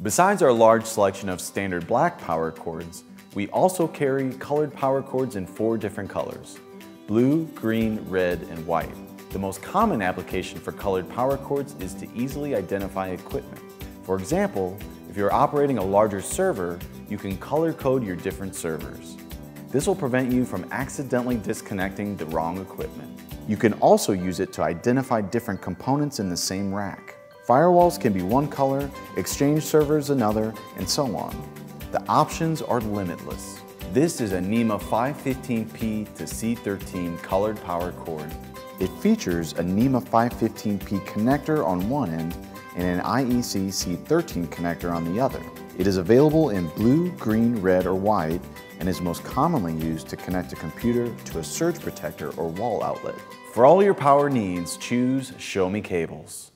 Besides our large selection of standard black power cords, we also carry colored power cords in 4 different colors: blue, green, red, and white. The most common application for colored power cords is to easily identify equipment. For example, if you're operating a larger server, you can color code your different servers. This will prevent you from accidentally disconnecting the wrong equipment. You can also use it to identify different components in the same rack. Firewalls can be one color, Exchange servers another, and so on. The options are limitless. This is a NEMA 5-15P to C13 colored power cord. It features a NEMA 5-15P connector on one end and an IEC C13 connector on the other. It is available in blue, green, red, or white, and is most commonly used to connect a computer to a surge protector or wall outlet. For all your power needs, choose Show Me Cables.